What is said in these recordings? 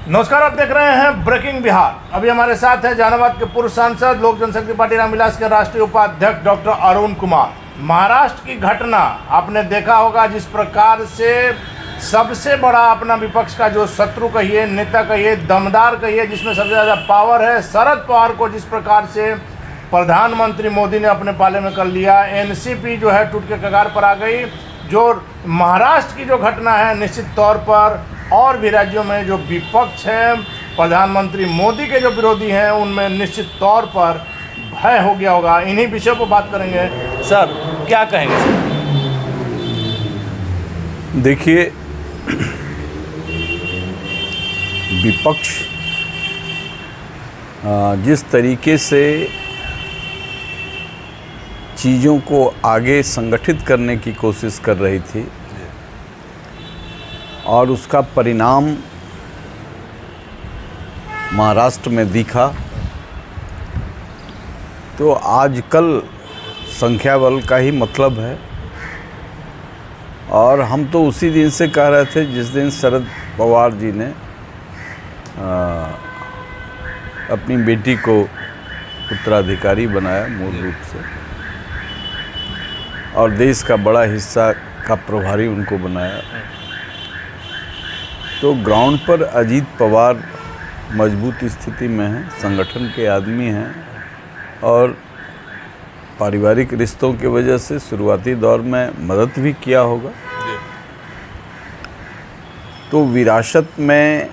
नमस्कार, आप देख रहे हैं ब्रेकिंग बिहार। अभी हमारे साथ हैं जहानाबाद के पूर्व सांसद लोक जनशक्ति पार्टी रामविलास के राष्ट्रीय उपाध्यक्ष डॉक्टर अरुण कुमार। महाराष्ट्र की घटना आपने देखा होगा, जिस प्रकार से सबसे बड़ा अपना विपक्ष का जो शत्रु कहिए, नेता कहिए, दमदार कहिए, जिसमें सबसे ज़्यादा पावर है, शरद पवार को जिस प्रकार से प्रधानमंत्री मोदी ने अपने पाले में कर लिया। एनसीपी जो है टूट के कगार पर आ गई। जो महाराष्ट्र की जो घटना है, निश्चित तौर पर और भी राज्यों में जो विपक्ष है, प्रधानमंत्री मोदी के जो विरोधी हैं, उनमें निश्चित तौर पर भय हो गया होगा। इन्हीं विषयों पर बात करेंगे। सर, क्या कहेंगे सर? देखिए, विपक्ष जिस तरीके से चीज़ों को आगे संगठित करने की कोशिश कर रही थी और उसका परिणाम महाराष्ट्र में दिखा, तो आजकल संख्या बल का ही मतलब है। और हम तो उसी दिन से कह रहे थे जिस दिन शरद पवार जी ने अपनी बेटी को उत्तराधिकारी बनाया मूल रूप से, और देश का बड़ा हिस्सा का प्रभारी उनको बनाया, तो ग्राउंड पर अजीत पवार मजबूत स्थिति में हैं, संगठन के आदमी हैं और पारिवारिक रिश्तों की वजह से शुरुआती दौर में मदद भी किया होगा। तो विरासत में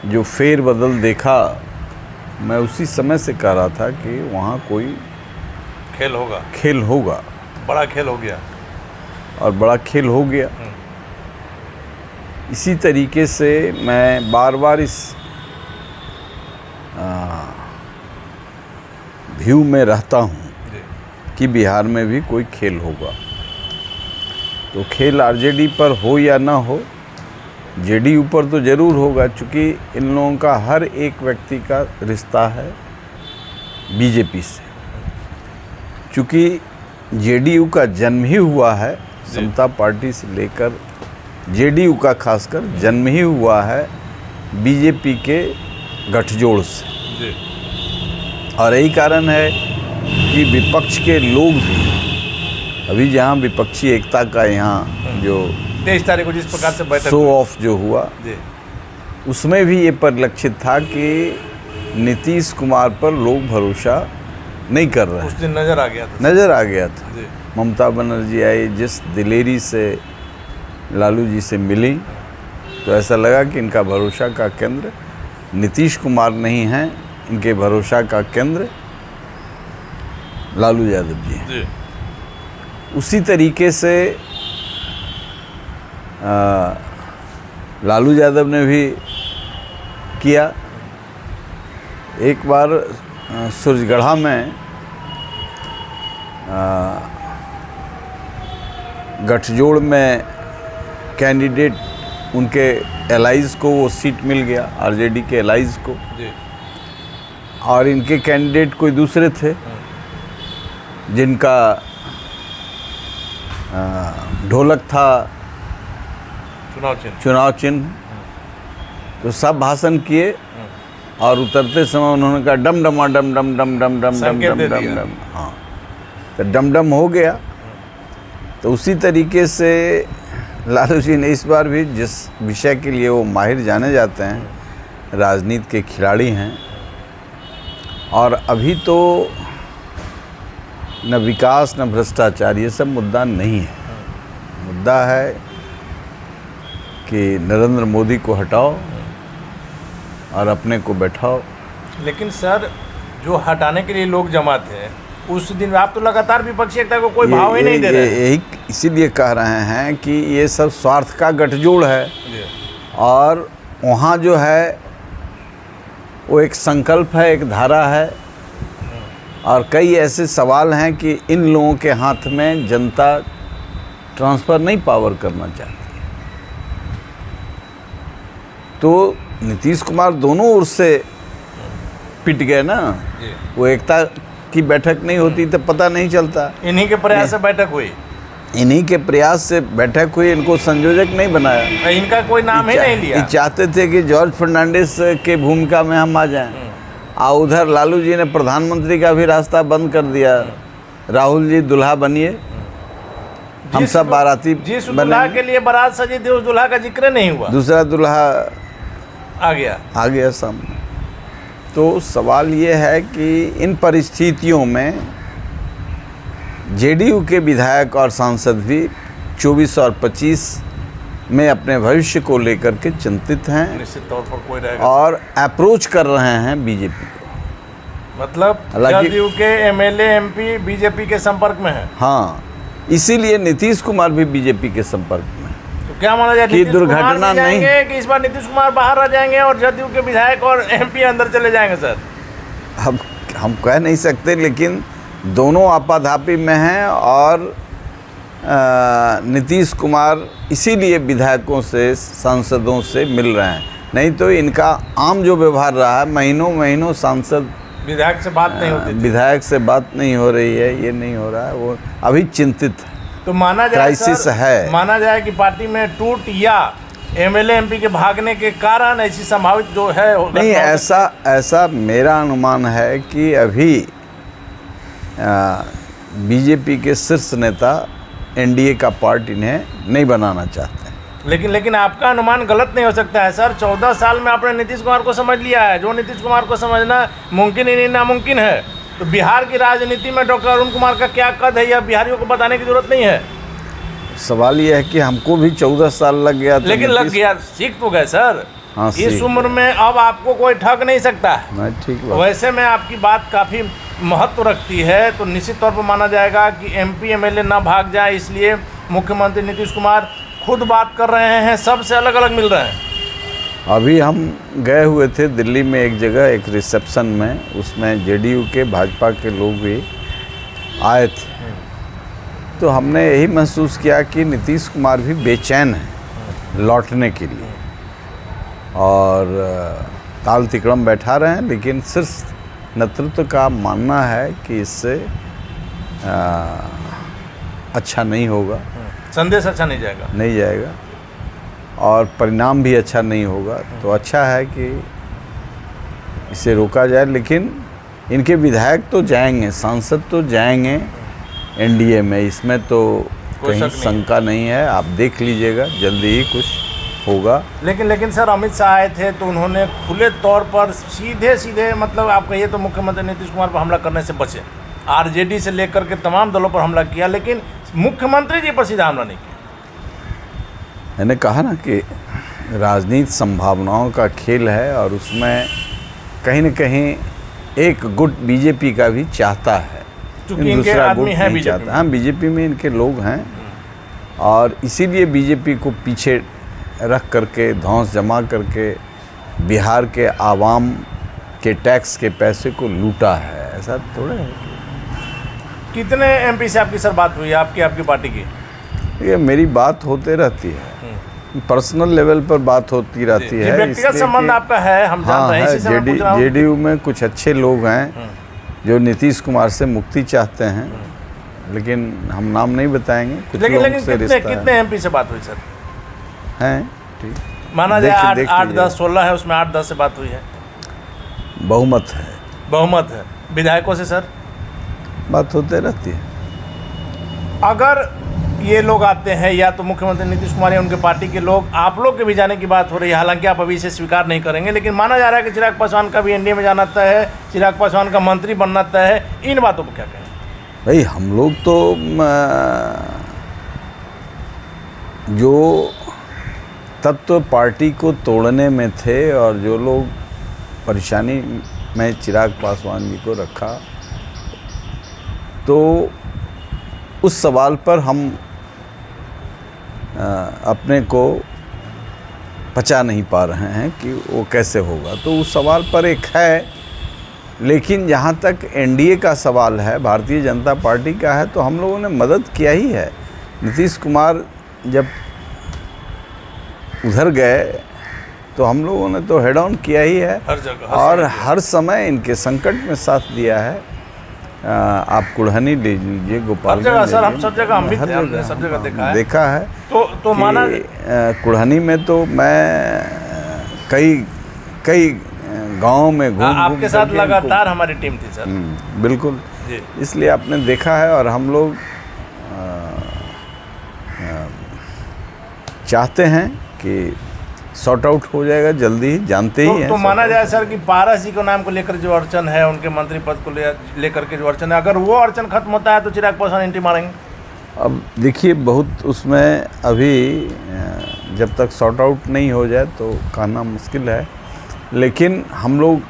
जो फेरबदल देखा, मैं उसी समय से कह रहा था कि वहाँ कोई खेल होगा। बड़ा खेल हो गया और बड़ा खेल हो गया। इसी तरीके से मैं बार बार इस व्यू में रहता हूँ कि बिहार में भी कोई खेल होगा। तो खेल आरजेडी पर हो या ना हो, जेडीयू पर तो ज़रूर होगा, क्योंकि इन लोगों का हर एक व्यक्ति का रिश्ता है बीजेपी से। क्योंकि जेडीयू का जन्म ही हुआ है, समता पार्टी से लेकर जेडीयू का खासकर जन्म ही हुआ है बीजेपी के गठजोड़ से। और यही कारण है कि विपक्ष के लोग भी अभी जहाँ विपक्षी एकता का यहाँ जो 23 तारीख को जिस प्रकार से बैठक शो ऑफ जो हुआ, उसमें भी ये परिलक्षित था कि नीतीश कुमार पर लोग भरोसा नहीं कर रहे। उस दिन नज़र आ गया था। ममता बनर्जी आई, जिस दिलेरी से लालू जी से मिली, तो ऐसा लगा कि इनका भरोसा का केंद्र नीतीश कुमार नहीं है, इनके भरोसा का केंद्र लालू यादव जी हैं। उसी तरीके से लालू यादव ने भी किया। एक बार सूरजगढ़ा में गठजोड़ में कैंडिडेट उनके एलाइज को वो सीट मिल गया, आरजेडी के एलाइज को, और इनके कैंडिडेट कोई दूसरे थे जिनका ढोलक था चुनाव चिन्ह। तो सब भाषण किए और उतरते समय उन्होंने कहा डम डमा डम डम डम डम डम डम डम डम डम। हाँ, तो डम डम हो गया। तो उसी तरीके से लालू जी ने इस बार भी, जिस विषय के लिए वो माहिर जाने जाते हैं, राजनीति के खिलाड़ी हैं, और अभी तो न विकास न भ्रष्टाचार ये सब मुद्दा नहीं है। मुद्दा है कि नरेंद्र मोदी को हटाओ और अपने को बैठाओ। लेकिन सर, जो हटाने के लिए लोग जमा थे उस दिन, आप तो लगातार विपक्षी एकता को कोई भाव ही नहीं दे रहे। यही इसीलिए कह रहे हैं कि ये सब स्वार्थ का गठजोड़ है, और वहाँ जो है वो एक संकल्प है, एक धारा है, और कई ऐसे सवाल हैं कि इन लोगों के हाथ में जनता ट्रांसफ़र नहीं पावर करना चाहती है। तो नीतीश कुमार दोनों ओर से पिट गए ना। वो एकता की बैठक नहीं होती तो पता नहीं चलता। इन्हीं के प्रयास से बैठक हुई। इन्हीं के प्रयास से बैठक हुई, इनको संयोजक नहीं बनाया। इनका कोई नाम ही नहीं लिया। ये चाहते थे कि जॉर्ज फर्नांडिस के भूमिका में हम आ जाएं, और उधर लालू जी ने प्रधानमंत्री का भी रास्ता बंद कर दिया। राहुल जी दुल्हा बनिए, हम सब बाराती जिस दुल्हा के लिए बारात सजी थी उस दुल्हा का जिक्र नहीं हुआ, दूसरा दुल्हा आ गया सामने। तो सवाल ये है कि इन परिस्थितियों में जेडीयू के विधायक और सांसद भी 24 और 25 में अपने भविष्य को लेकर के चिंतित हैं, निश्चित तौर पर कोई रहेगा और अप्रोच कर रहे हैं बीजेपी को। मतलब जदयू के एमएलए एमपी बीजेपी के संपर्क में है। हाँ, इसीलिए नीतीश कुमार भी बीजेपी के संपर्क में। तो क्या माना जाए कि दुर्घटना नहीं कि इस बार नीतीश कुमार बाहर रह जाएंगे और जदयू के विधायक और एमपी अंदर चले जाएंगे? सर अब हम कह नहीं सकते, लेकिन दोनों आपाधापी में हैं, और नीतीश कुमार इसीलिए विधायकों से सांसदों से मिल रहे हैं। नहीं तो इनका आम जो व्यवहार रहा है, महीनों महीनों सांसद विधायक से बात नहीं होती, विधायक से बात नहीं हो रही है, ये नहीं हो रहा है, वो अभी चिंतित है। तो माना जाए क्राइसिस है, माना जाए कि पार्टी में टूट या एमएलए एमपी के भागने के कारण ऐसी संभावित जो है नहीं, ऐसा मेरा अनुमान है कि अभी बीजेपी के शीर्ष नेता एनडीए का पार्ट इन्हें नहीं बनाना चाहते हैं। लेकिन आपका अनुमान गलत नहीं हो सकता है सर। 14 साल में आपने नीतीश कुमार को समझ लिया है, जो नीतीश कुमार को समझना मुमकिन ही नहीं नामुमकिन है। तो बिहार की राजनीति में डॉक्टर अरुण कुमार का क्या कद है, यह बिहारियों को बताने की जरूरत नहीं है। सवाल यह है कि हमको भी 14 साल लग गया, लेकिन लग गया, सीख तो गए सर। हाँ, इस उम्र में अब आपको कोई ठग नहीं सकता। ठीक। वैसे में आपकी बात काफ़ी महत्व रखती है, तो निश्चित तौर पर माना जाएगा कि एमपी एमएलए ना भाग जाए, इसलिए मुख्यमंत्री नीतीश कुमार खुद बात कर रहे हैं, सबसे अलग अलग मिल रहे हैं। अभी हम गए हुए थे दिल्ली में एक जगह, एक रिसेप्शन में, उसमें जेडीयू के भाजपा के लोग भी आए थे। तो हमने यही महसूस किया कि नीतीश कुमार भी बेचैन है लौटने के लिए, और ताल तिकड़म बैठा रहे हैं, लेकिन शीर्ष नेतृत्व का मानना है कि इससे अच्छा नहीं होगा, संदेश अच्छा नहीं जाएगा, और परिणाम भी अच्छा नहीं होगा। तो अच्छा है कि इसे रोका जाए। लेकिन इनके विधायक तो जाएंगे, सांसद तो जाएंगे एनडीए में, इसमें तो कहीं शंका नहीं है। आप देख लीजिएगा, जल्दी ही कुछ होगा। लेकिन सर अमित शाह आए थे तो उन्होंने खुले तौर पर सीधे मतलब आप कहिए तो मुख्यमंत्री नीतीश कुमार पर हमला करने से बचे। आरजेडी से लेकर के तमाम दलों पर हमला किया, लेकिन मुख्यमंत्री जी पर सीधा हमला नहीं किया। मैंने कहा ना कि राजनीति संभावनाओं का खेल है, और उसमें कहीं न कहीं एक गुट बीजेपी का भी चाहता है, क्योंकि इनके आदमी हैं बीजेपी में। हाँ, बीजेपी में इनके लोग हैं, और इसीलिए बीजेपी को पीछे रख करके धौंस जमा करके बिहार के आवाम के टैक्स के पैसे को लूटा है। ऐसा थोड़ा है। कितने एमपी से आपकी सर बात हुई, आपकी पार्टी की? ये मेरी बात होते रहती है, पर्सनल लेवल पर बात होती रहती है। व्यक्तिगत संबंध आपका है, हम जान रहे हैं, इसी से मैं पूछ रहा हूं। जेडीयू में कुछ अच्छे लोग हैं जो नीतीश कुमार से मुक्ति चाहते हैं, लेकिन हम नाम नहीं बताएंगे। कुछ लेकिन कितने एमपी से बात हुई सर? हैं, ठीक, माना जाए 8, 10, 16 है, उसमें 8, 10 से बात हुई है। बहुमत है। विधायकों से सर बात होते रहती है। अगर ये लोग आते हैं, या तो मुख्यमंत्री नीतीश कुमार या उनके पार्टी के लोग, आप लोग के भी जाने की बात हो रही है, हालांकि आप अभी इसे स्वीकार नहीं करेंगे, लेकिन माना जा रहा है कि चिराग पासवान का भी एनडीए में जाना तय है, चिराग पासवान का मंत्री बनना तय है। इन बातों को क्या कहें? भाई, हम लोग तो जो तत्व पार्टी को तोड़ने में थे, और जो लोग परेशानी में चिराग पासवान जी को रखा, तो उस सवाल पर हम अपने को पचा नहीं पा रहे हैं कि वो कैसे होगा। तो उस सवाल पर एक है, लेकिन जहाँ तक एनडीए का सवाल है, भारतीय जनता पार्टी का है, तो हम लोगों ने मदद किया ही है। नीतीश कुमार जब उधर गए तो हम लोगों ने तो हेड ऑन किया ही है, हर जगह, और हर समय इनके संकट में साथ दिया है। आप कुढ़नी ले लीजिए, गोपाल जगह सर, हम सब जगह हम भी थे, हमने सब जगह देखा है। तो माना कुढ़नी में तो मैं कई गाँव में घूम आपके साथ लगातार हमारी टीम थी सर। बिल्कुल, इसलिए आपने देखा है और हम लोग चाहते हैं कि सॉर्ट आउट हो जाएगा जल्दी ही, जानते ही हैं। तो माना जाए सर कि पारस जी को नाम को लेकर जो अड़चन है, उनके मंत्री पद को लेकर के जो अड़चन है, अगर वो अड़चन खत्म होता है तो चिराग पासवान एंट्री मारेंगे। अब देखिए, बहुत उसमें अभी जब तक सॉर्ट आउट नहीं हो जाए तो कहना मुश्किल है, लेकिन हम लोग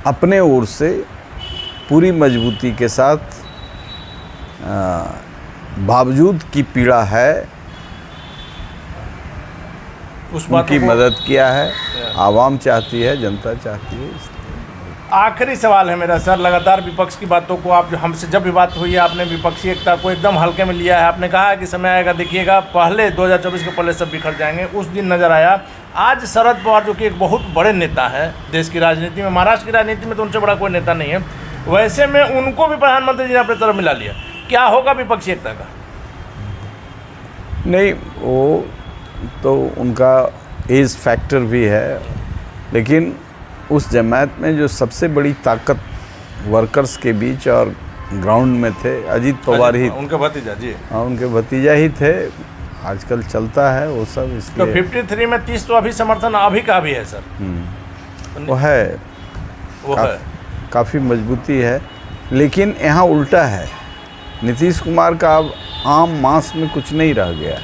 अपने ओर से पूरी मजबूती के साथ बावजूद की पीड़ा है उनकी मदद किया है। आवाम चाहती है, जनता चाहती है। आखिरी सवाल है मेरा सर, लगातार विपक्ष की बातों को आप हमसे जब भी बात हुई है आपने विपक्षी एकता को एकदम हल्के में लिया है। आपने कहा है कि समय आएगा देखिएगा, पहले 2024 के पहले सब बिखर जाएंगे, उस दिन नज़र आया। आज शरद पवार जो कि एक बहुत बड़े नेता है देश की राजनीति में, महाराष्ट्र की राजनीति में तो उनसे बड़ा कोई नेता नहीं है, वैसे में उनको भी प्रधानमंत्री जी ने अपने तरफ मिला लिया। क्या होगा विपक्षी एकता का? नहीं, वो तो उनका एज फैक्टर भी है, लेकिन उस जमात में जो सबसे बड़ी ताकत वर्कर्स के बीच और ग्राउंड में थे, अजीत पवार ही, उनके भतीजा जी। हाँ, उनके भतीजा ही थे। आजकल चलता है वो सब, इसलिए तो 53 में 30 तो अभी समर्थन अभी का भी है सर। वो है काफ़ी मजबूती है, लेकिन यहाँ उल्टा है। नीतीश कुमार का अब आम मास में कुछ नहीं रह गया।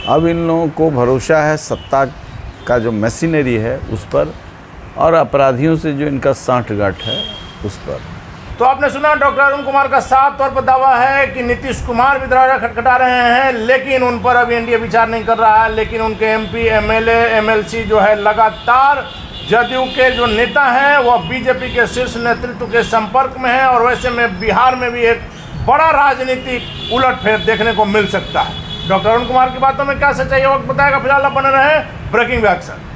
अब इन लोगों को भरोसा है सत्ता का जो मशीनरी है उस पर, और अपराधियों से जो इनका सांठगांठ है उस पर। तो आपने सुना, डॉक्टर अरुण कुमार का साफ तौर पर दावा है कि नीतीश कुमार भी दरवाजा खटखटा रहे हैं, लेकिन उन पर अभी एनडीए विचार नहीं कर रहा है। लेकिन उनके एमपी, एमएलए, एमएलसी जो है लगातार जदयू के जो नेता हैं वह बीजेपी के शीर्ष नेतृत्व के संपर्क में है, और वैसे में बिहार में भी एक बड़ा राजनीतिक उलटफेर देखने को मिल सकता है। डॉक्टर अरुण कुमार की बातों में क्या सच्चाई है वक्त बताएगा। फिलहाल आप बने रहे ब्रेकिंग विभाग सर।